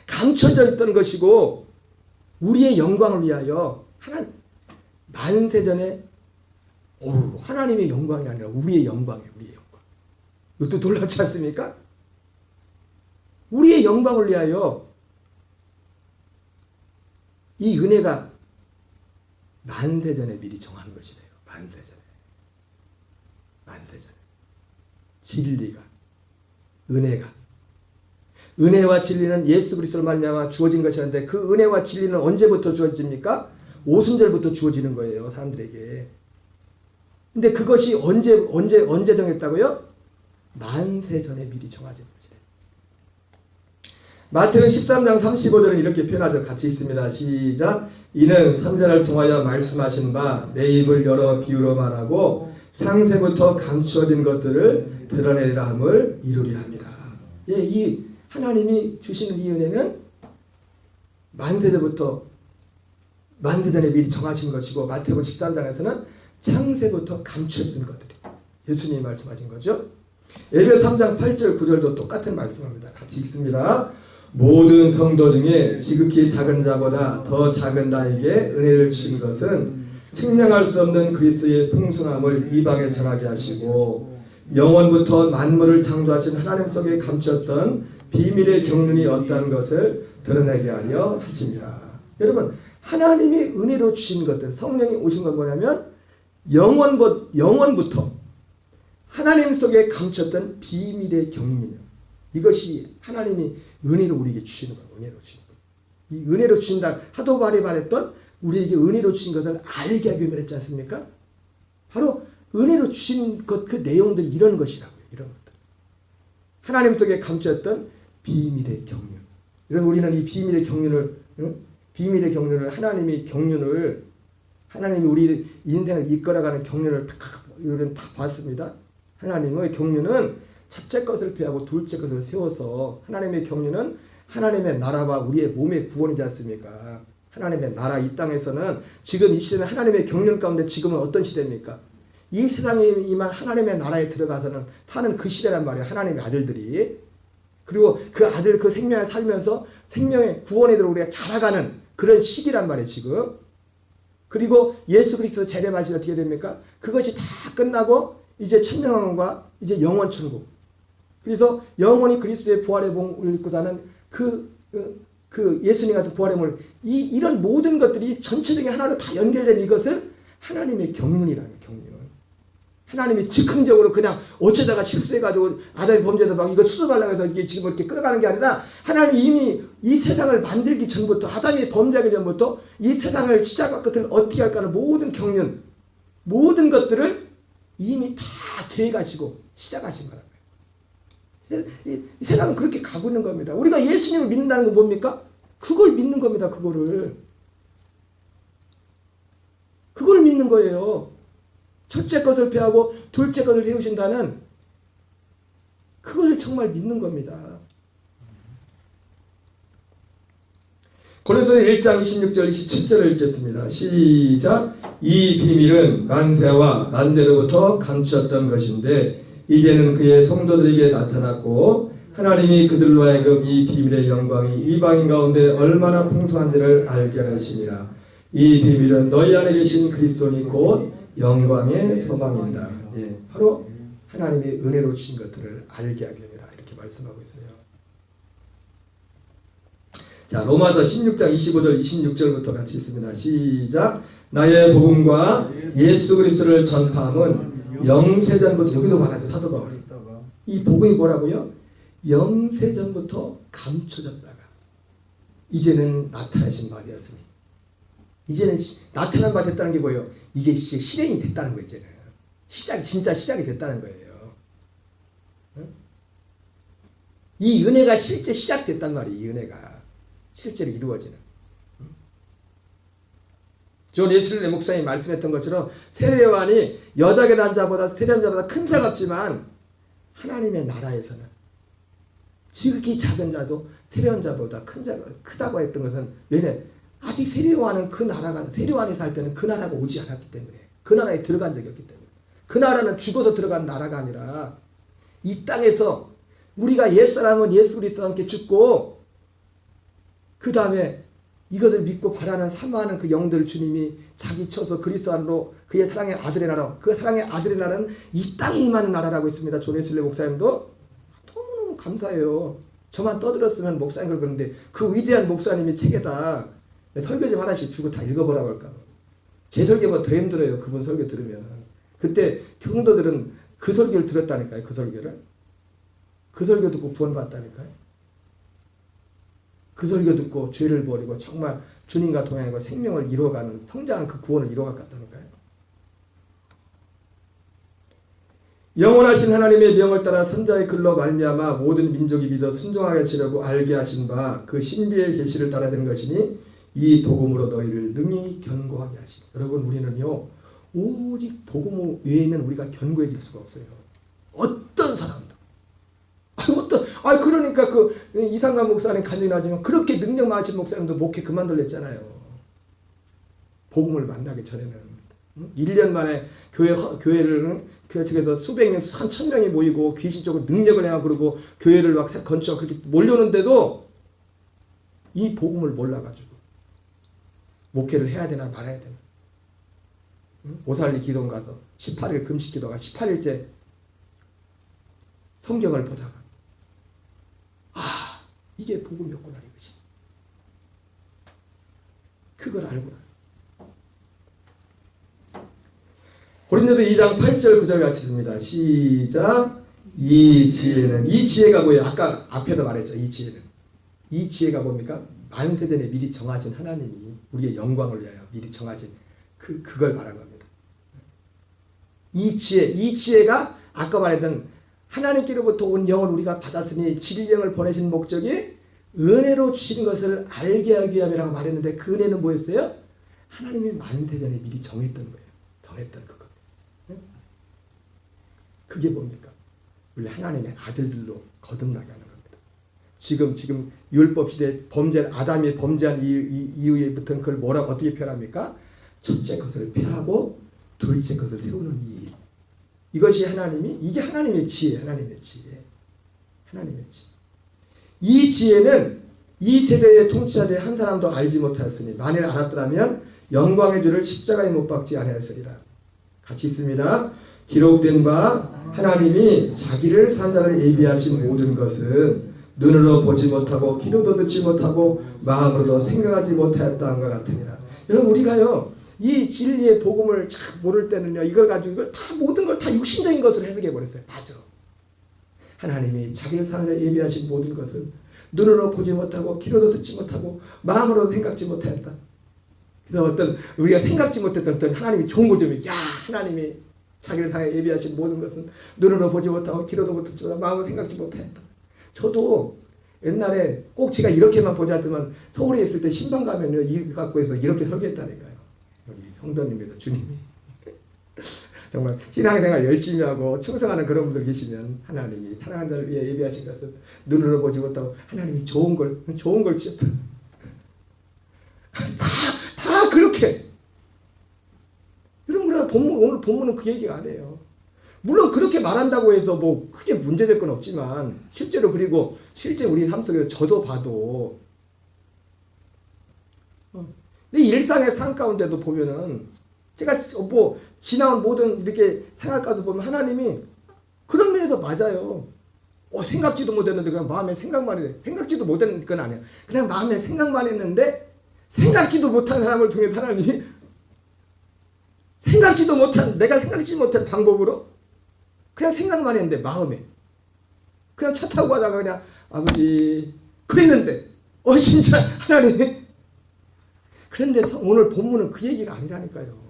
S1: 감춰져 있던 것이고, 우리의 영광을 위하여 만세전에 하나님의 영광이 아니라 우리의 영광이에요. 우리의 영광. 이것도 놀랍지 않습니까? 우리의 영광을 위하여 이 은혜가 만세전에 미리 정한 것이래요. 만세전에. 진리가, 은혜와 진리는 예수 그리스도로 말미암아 주어진 것이었는데, 그 은혜와 진리는 언제부터 주어집니까? 오순절부터 주어지는 거예요, 사람들에게. 근데 그것이 언제 정했다고요? 만세전에 미리 정해진 것이래요. 마태는 13장 35절은 이렇게 표현하죠. 같이 있습니다. 시작. 이는 선자를 통하여 말씀하신 바 내 입을 열어 비유로 말하고 창세부터 감추어진 것들을 드러내리라 함을 이루리 합니다. 예, 이 하나님이 주시는 이 은혜는 만세전에 미리 정하신 것이고, 마태복음 13장에서는 창세부터 감추어진 것들이 예수님이 말씀하신 거죠. 에베소 3장 8절 9절도 똑같은 말씀입니다. 같이 읽습니다. 모든 성도 중에 지극히 작은 자보다 더 작은 나에게 은혜를 주신 것은 측량할 수 없는 그리스도의 풍성함을 이방에 전하게 하시고, 영원부터 만물을 창조하신 하나님 속에 감추었던 비밀의 경륜이 어떠한 것을 드러내게 하려 하십니다. 여러분, 하나님이 은혜로 주신 것들, 성령이 오신 건 뭐냐면 영원부터 하나님 속에 감췄던 비밀의 경륜이에요. 이것이 하나님이 은혜로 우리에게 주시는 거예요. 은혜로 주시는 거예요. 이 은혜로 주신다 하도 말했던 우리에게 은혜로 주신 것을 알게 하기 위해 했지 않습니까? 바로 은혜로 주신 것, 그 내용들이 이런 것이라고요. 이런 것들. 하나님 속에 감추었던 비밀의 경륜. 이런 우리는 이 비밀의 경륜을 하나님이 우리 인생을 이끌어가는 경륜을 다 봤습니다. 하나님의 경륜은 첫째 것을 피하고 둘째 것을 세워서, 하나님의 경륜은 하나님의 나라와 우리의 몸의 구원이지 않습니까? 하나님의 나라, 이 땅에서는 지금 이 시대는 하나님의 경륜 가운데 지금은 어떤 시대입니까? 이 세상에 임한 하나님의 나라에 들어가서는 사는 그 시대란 말이에요. 하나님의 아들들이. 그리고 그 아들 그 생명에 살면서 생명의 구원에 들어 우리가 자라가는 그런 시기란 말이에요, 지금. 그리고 예수 그리스도 재림하시면 어떻게 됩니까? 그것이 다 끝나고 이제 천명왕과 이제 영원 천국. 그래서 영원히 그리스도의 부활의 몸을 입고 사는 그 예수님 같은 부활의 몸을, 이런 모든 것들이 전체적인 하나로 다 연결된 이것을 하나님의 경륜이라는 경륜. 하나님이 즉흥적으로 그냥 어쩌다가 실수해가지고 아담이 범죄해서 막 이거 수습하려고 해서 이게 지금 이렇게 끌어가는 게 아니라, 하나님이 이미 이 세상을 만들기 전부터, 아담이 범죄하기 전부터 이 세상을 시작과 끝을 어떻게 할까는 모든 경륜, 모든 것들을 이미 다 계획하시고 시작하신 거란 말이에요. 이 세상은 그렇게 가고 있는 겁니다. 우리가 예수님을 믿는다는 건 뭡니까? 그걸 믿는 겁니다. 그거를 믿는 거예요. 첫째 것을 피하고 둘째 것을 세우신다는 그걸 정말 믿는 겁니다. 고린도서 1장 26절 27절을 읽겠습니다. 시작. 이 비밀은 만세와 만대로부터 감추었던 것인데 이제는 그의 성도들에게 나타났고, 하나님이 그들로 하여금 이 비밀의 영광이 이방인 가운데 얼마나 풍성한지를 알게 하시니라. 이 비밀은 너희 안에 계신 그리스도니 곧 영광의 소망입니다. 예, 바로 하나님의 은혜로 주신 것들을 알게 하게 되라, 이렇게 말씀하고 있어요. 자, 로마서 16장 25절 26절부터 같이 있습니다. 시작. 나의 복음과 예수 그리스도를 전파함은 영세전부터, 여기도 말하죠, 사도 바울이. 이 복음이 뭐라고요? 영세전부터 감춰졌다가 이제는 나타나신 바 되었으니, 이제는 나타난 바 됐다는 게 뭐예요? 이게 실행이 됐다는 거예요. 이제는 진짜 시작이 됐다는 거예요. 응? 이 은혜가 실제 시작됐단 말이에요. 이 은혜가 실제로 이루어지는. 존 예슬레 목사님이 말씀했던 것처럼 세례요한이 여자게 난 자보다 세례한 자보다 큰 자가 없지만, 하나님의 나라에서는 지극히 작은 자도 세례한 자보다 크다고 했던 것은, 왜냐? 아직 세례요한은 그 나라가, 세례요한이 살 때는 그 나라가 오지 않았기 때문에, 그 나라에 들어간 적이 없기 때문에. 그 나라는 죽어서 들어간 나라가 아니라 이 땅에서 우리가 옛사람은 예수 그리스도와 함께 죽고 그 다음에 이것을 믿고 바라는 사모하는 그 영들 주님이 자기 쳐서 그리스도 안으로 그의 사랑의 아들의 나라, 그 사랑의 아들의 나라는 이 땅에 임하는 나라라고 있습니다. 존 웨슬리 목사님도 너무너무 감사해요. 저만 떠들었으면 목사님을 그러는데 그 위대한 목사님이 책에다 설교 좀 하나씩 주고 다 읽어보라고 할까. 제 설교가 더 힘들어요. 그분 설교 들으면. 그때 성도들은 그 설교를 들었다니까요. 그 설교를. 그 설교 듣고 구원받았다니까요. 그 설교 듣고 죄를 버리고 정말 주님과 동행하고 생명을 이루어가는 성장한 그 구원을 이루어갔다니까요. 영원하신 하나님의 명을 따라 선자의 글로 말미암아 모든 민족이 믿어 순종하게 하시려고 알게 하신 바 그 신비의 계시를 따라 된 것이니 이 복음으로 너희를 능히 견고하게 하시니. 여러분 우리는요 오직 복음 외에는 우리가 견고해질 수가 없어요. 어떤 사람도. 그러니까 그 이상관 목사님 간증하지만 그렇게 능력 많으신 목사님도 목회 그만둘랬잖아요. 복음을 만나기 전에는 1년 만에 교회를 그래서 수백 명, 1,000명이 모이고 귀신적으로 능력을 행하고 그러고 교회를 막 건축하고 그렇게 몰려오는데도 이 복음을 몰라가지고 목회를 해야 되나 말아야 되나. 오살리 기도원 가서 18일 금식 기도가 18일째 성경을 보다가 이게 복음이었구나 이것이. 그걸 알고 나서 고린도서 2장 8절 9절 같이 있습니다. 시작. 이 지혜가 뭐예요? 아까 앞에서 말했죠. 이 지혜가 뭡니까? 만세전에 미리 정하신 하나님이 우리의 영광을 위하여 미리 정하신 그걸 말한 겁니다. 이 지혜가 아까 말했던 하나님께로부터 온 영을 우리가 받았으니 진리영을 보내신 목적이 은혜로 주신 것을 알게 하기 위함이라고 말했는데 그 은혜는 뭐였어요? 하나님이 만세전에 미리 정했던 거예요. 정했던 그거. 그게 뭡니까? 우리 하나님의 아들들로 거듭나게 하는 겁니다. 지금 율법 시대 아담이 범죄한 이후에부터 그걸 어떻게 표현합니까? 첫째 것을 폐하고 둘째 것을 세우는 이 일. 이것이 이게 하나님의 지혜. 이 지혜는 이 세대의 통치자들 한 사람도 알지 못하였으니 만일 알았더라면 영광의 주를 십자가에 못 박지 아니하였으리라. 같이 있습니다. 기록된 바 하나님이 자기를 산 자를 예비하신 모든 것은 눈으로 보지 못하고 귀로도 듣지 못하고 마음으로도 생각하지 못하였다 한것 같으니라. 여러분 우리가요 이 진리의 복음을 참 모를 때는요 이걸 가지고 모든 걸 다 육신적인 것으로 해석해 버렸어요. 맞아. 하나님이 자기를 사는 자를 예비하신 모든 것을 눈으로 보지 못하고 귀로도 듣지 못하고 마음으로도 생각지 못하였다. 그래서 우리가 생각지 못했던 어떤 하나님이 좋은 걸 좀 하나님이 자기를 향해 예비하신 모든 것은 눈으로 보지 못하고 귀로도 듣지 못하고 마음으로 생각지 못하였다. 저도 옛날에 꼭 제가 이렇게만 보지 않지만 서울에 있을 때 신방 가면요 이거 갖고 해서 이렇게 설교했다니까요. 우리 성도님께서 주님이 정말 신앙생활 열심히 하고 충성하는 그런 분들 계시면 하나님이 사랑하는 자를 위해 예비하신 것은 눈으로 보지 못하고 하나님이 좋은 걸 주셨다. 다 그렇게. 여러분 오늘 본문은 그 얘기가 아니에요. 물론 그렇게 말한다고 해서 뭐 크게 문제될 건 없지만 실제로 그리고 실제 우리 삶 속에서 저도 봐도 내 일상의 삶 가운데도 보면은 제가 뭐 지나온 모든 이렇게 생활 가운데 보면 하나님이 그런 면에서 맞아요. 생각지도 못했는데 그냥 마음에 생각만 해. 생각지도 못했는 건 아니야. 그냥 마음에 생각만 했는데 생각지도 못한 사람을 통해 하나님이 내가 생각지 못한 방법으로 그냥 생각만 했는데 마음에 그냥 차 타고 가다가 그냥 아버지 그랬는데 진짜 하나님. 그런데 오늘 본문은 그 얘기가 아니라니까요.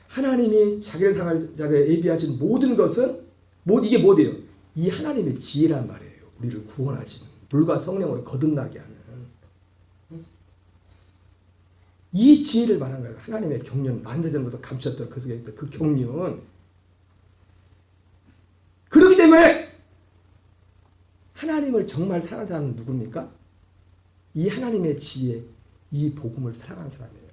S1: 하나님이 자기를 향할 자기를 예비하신 모든 것은 이게 뭐예요? 이 하나님의 지혜란 말이에요. 우리를 구원하시는 물과 성령으로 거듭나게 하는 이 지혜를 말하는 거예요. 하나님의 경륜 만대전부터 감췄던 그 속에 있던 그 경륜. 그렇기 때문에 하나님을 정말 사랑하는 사람은 누굽니까? 이 하나님의 지혜, 이 복음을 사랑하는 사람이에요.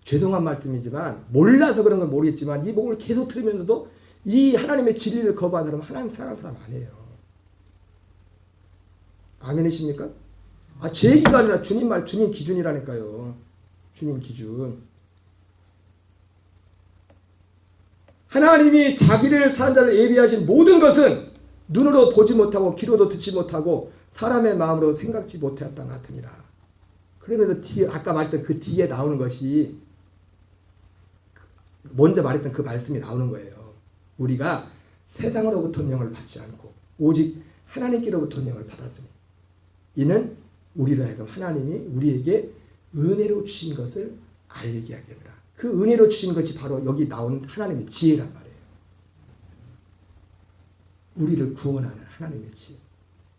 S1: 죄송한 말씀이지만 몰라서 그런 건 모르겠지만 이 복음을 계속 들으면서도 이 하나님의 진리를 거부하는 사람은 하나님 사랑하는 사람 아니에요. 아멘이십니까? 제 얘기가 아니라 주님 말, 주님 기준이라니까요. 주님 기준. 하나님이 자기를 사는 자를 예비하신 모든 것은 눈으로 보지 못하고 귀로도 듣지 못하고 사람의 마음으로 생각지 못하였다 같으니라. 그러면서 아까 말했던 그 뒤에 나오는 것이 먼저 말했던 그 말씀이 나오는 거예요. 우리가 세상으로부터 명을 받지 않고 오직 하나님께로부터 명을 받았으니 이는 우리로 하여금 하나님이 우리에게 은혜로 주신 것을 알게 하게 합니다. 그 은혜로 주신 것이 바로 여기 나오는 하나님의 지혜란 말이에요. 우리를 구원하는 하나님의 지혜.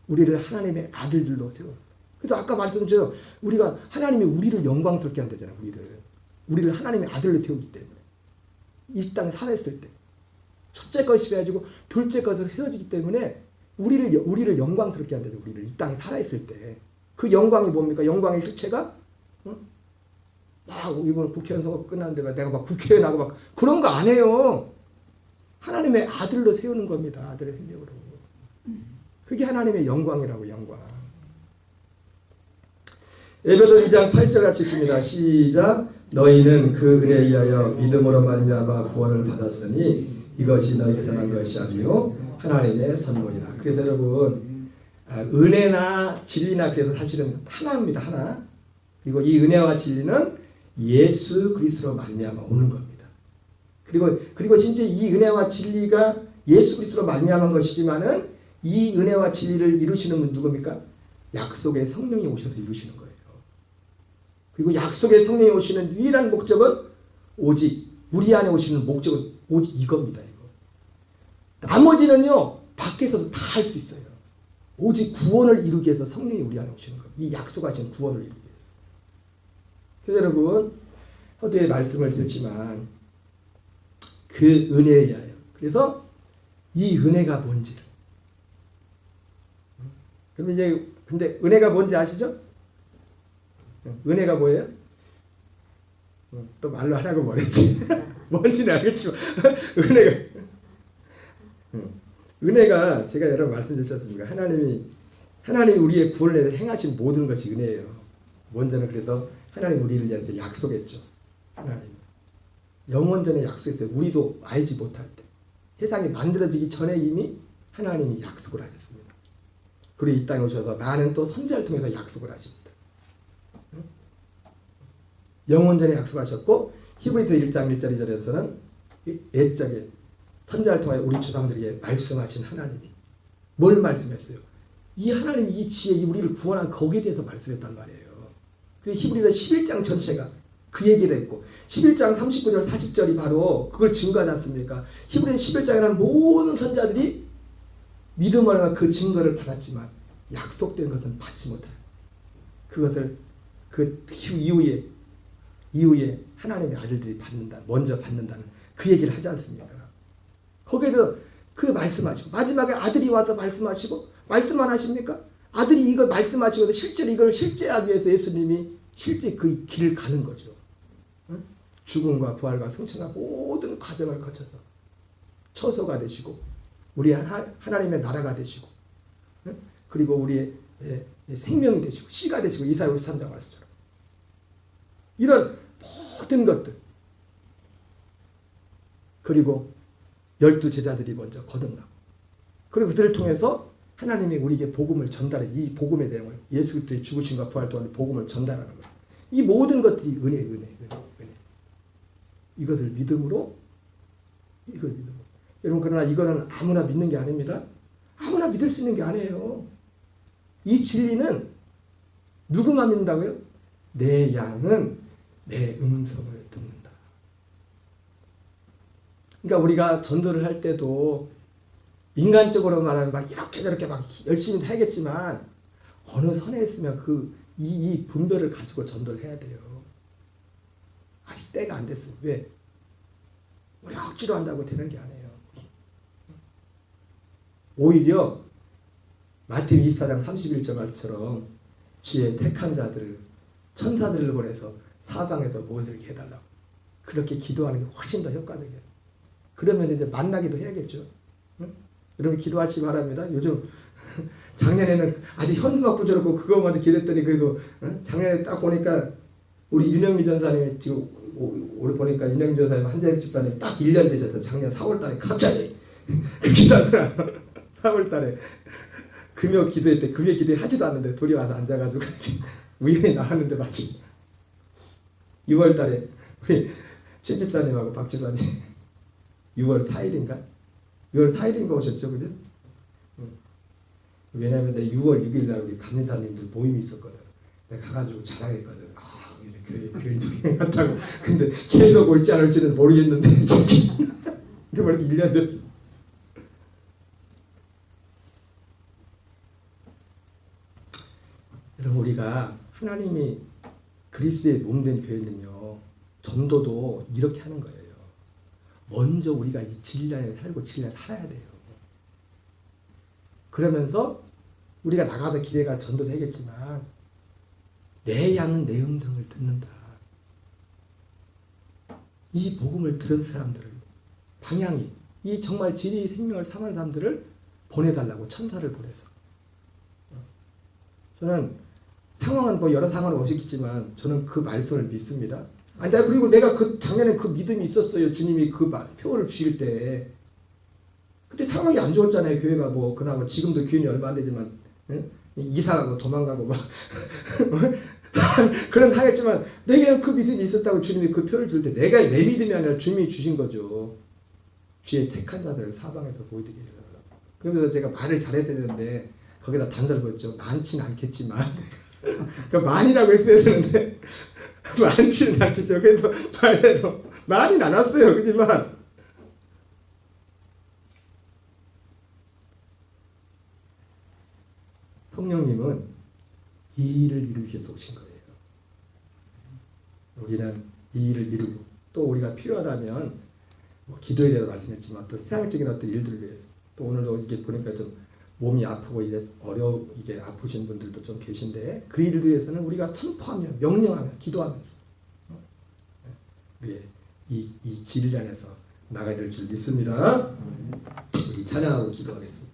S1: 우리를 하나님의 아들들로 세워. 그래서 아까 말씀드렸죠. 우리가 하나님이 우리를 영광스럽게 한다잖아요. 우리를 하나님의 아들로 세우기 때문에 이 땅에 살았을 때 첫째 것이 되어지고 둘째 것으로 세워지기 때문에 우리를 영광스럽게 한다죠. 우리를 이 땅에 살아있을 때 그 영광이 뭡니까? 영광의 실체가 막 이번 국회의원 선거 끝났는데 내가 막 국회의원하고 막 그런 거 안 해요. 하나님의 아들로 세우는 겁니다. 아들의 생명으로. 그게 하나님의 영광이라고. 영광. 에베소 2장 8절 같이 있습니다. 시작. 너희는 그 은혜에 의하여 믿음으로 말미암아 구원을 받았으니 이것이 너희에게 전한 것이 아니요 하나님의 선물이라. 그래서 여러분 은혜나 진리나 그래서 사실은 하나입니다. 하나. 그리고 이 은혜와 진리는 예수 그리스도로 말미암아 오는 겁니다. 그리고 진짜 이 은혜와 진리가 예수 그리스도로 말미암은 것이지만은 이 은혜와 진리를 이루시는 분 누굽니까? 약속의 성령이 오셔서 이루시는 거예요. 그리고 약속의 성령이 오시는 유일한 목적은 오직 우리 안에 오시는 목적은 오직 이겁니다. 이거. 나머지는요 밖에서도 다 할 수 있어요. 오직 구원을 이루기 위해서 성령이 우리 안에 오시는 거예요. 이 약속하신 구원을 이루기 위해서. 그래서 여러분 허도의 말씀을 듣지만 그 은혜에 의하여 그래서 이 은혜가 뭔지를 그럼 이제 근데 은혜가 뭔지 아시죠? 은혜가 뭐예요? 또 말로 하라고 뭐랬지? 뭔지는 알겠지만 은혜가 제가 여러 번 말씀드렸습니다. 하나님이 우리의 구원을 위해서 행하신 모든 것이 은혜예요. 먼저는 그래서 하나님 우리를 위해서 약속했죠. 하나님 영원전에 약속했어요. 우리도 알지 못할 때 세상이 만들어지기 전에 이미 하나님이 약속을 하셨습니다. 그리고 이 땅에 오셔서 많은 또 선지자를 통해서 약속을 하십니다. 영원전에 약속하셨고 히브리서 1장 1절 2절에서는 옛적에 선지자를 통해 우리 조상들에게 말씀하신 하나님이 뭘 말씀했어요? 이 하나님 이 지혜 우리를 구원한 거기에 대해서 말씀했단 말이에요. 그리고 히브리서 11장 전체가 그 얘기를 했고 11장 39절 40절이 바로 그걸 증거하지 않습니까? 히브리서 11장에는 모든 선지자들이 믿음으로 그 증거를 받았지만 약속된 것은 받지 못해요. 그것을 그 이후에 하나님의 아들들이 먼저 받는다는 그 얘기를 하지 않습니까? 거기에서 그 말씀하시고 마지막에 아들이 와서 말씀하시고 말씀 안 하십니까? 아들이 이걸 말씀하시고 실제로 이걸 실제하기 위해서 예수님이 실제 그 길을 가는 거죠. 죽음과 부활과 승천과 모든 과정을 거쳐서 처소가 되시고 우리 하나님의 나라가 되시고 그리고 우리의 생명이 되시고 씨가 되시고 이사야 53장 말씀처럼 이런 모든 것들 그리고 12 제자들이 먼저 거듭나고 그리고 그들을 통해서 하나님이 우리에게 복음을 전달해 이 복음의 내용을 예수 그리스도의 죽으심과 부활 동안 복음을 전달하는 거예요. 이 모든 것들이 은혜. 이것을 믿음으로 여러분 그러나 이거는 아무나 믿는 게 아닙니다. 아무나 믿을 수 있는 게 아니에요. 이 진리는 누구만 믿는다고요? 내 양은 내 음성을 듣는다. 그러니까 우리가 전도를 할 때도 인간적으로 말하면 막 이렇게 저렇게 막 열심히 하겠지만 어느 선에 있으면 이 분별을 가지고 전도를 해야 돼요. 아직 때가 안 됐어요. 왜? 우리가 억지로 한다고 되는 게 아니에요. 오히려 마태복음 24장 31절 말처럼 주의 택한 자들을 천사들을 보내서 사방에서 무엇을 해달라고 그렇게 기도하는 게 훨씬 더 효과적이에요. 그러면 이제 만나기도 해야겠죠. 응? 여러분 기도하시기 바랍니다. 요즘 작년에는 아주 현수막 붙여놓고 그거만 기도했더니 그래도 작년에 딱 보니까 우리 윤영미 전사님이 지금 오늘 보니까 윤영미 전사님 한재수 집사님 딱 1년 되셨어요. 작년 4월달에 갑자기 기도하더라. 4월달에 금요 기도회 때 금요 기도회 하지도 않는데 둘이 와서 앉아가지고 우연히 나왔는데 마침 6월달에 우리 최 집사님하고 박 집사님 6월 4일인가? 6월 4일인가 오셨죠, 그죠? 왜냐하면 내 6월 6일날 우리 감리사님들 모임이 있었거든. 내가 가가지고 자랑했거든. 아, 교회 누경 같다고. 근데 계속 올지 안 올지는 모르겠는데 이게 벌써 1년 됐어. 여러분 우리가 하나님이 그리스도의 몸된 교회는요. 전도도 이렇게 하는 거예요. 먼저 우리가 이 진리안에 살고 진리안에 살아야 돼요. 그러면서 우리가 나가서 기회가 전도도 하겠지만 내 양은 내 음성을 듣는다. 이 복음을 들은 사람들을 방향이 이 정말 진리의 생명을 삼은 사람들을 보내달라고 천사를 보내서 저는 상황은 뭐 여러 상황을 오셨겠지만 저는 그 말씀을 믿습니다. 아니 그리고 내가 그 작년에 그 믿음이 있었어요. 주님이 그 표를 주실 때 그때 상황이 안 좋았잖아요. 교회가 뭐 그나마 지금도 교인이 얼마 안 되지만 이사가고 도망가고 막 그런 하겠지만 내가 그 믿음이 있었다고 주님이 그 표를 줄 때 내가 내 믿음이 아니라 주님이 주신 거죠. 주의 택한 자들을 사방에서 보이게 해달라고. 그러면서 제가 말을 잘했어야 되는데 거기다 단서를 붙였죠. 많지는 않겠지만 그 많이라고 했어야 되는데 많지는 않겠죠. 그래서 말대로 많이는 안 왔어요. 그렇지만 성령님은 이 일을 이루기 위해서 오신 거예요. 우리는 이 일을 이루고 또 우리가 필요하다면 뭐 기도에 대해서 말씀했지만 또 세상적인 어떤 일들을 위해서 또 오늘도 이게 보니까 좀 몸이 아프고 이게 이게 아프신 분들도 좀 계신데 그 일을 위해서는 우리가 선포하며 명령하며 기도하면서 우리의 이 진리 안에서 나가야 될 줄 믿습니다. 우리 찬양하고 기도하겠습니다.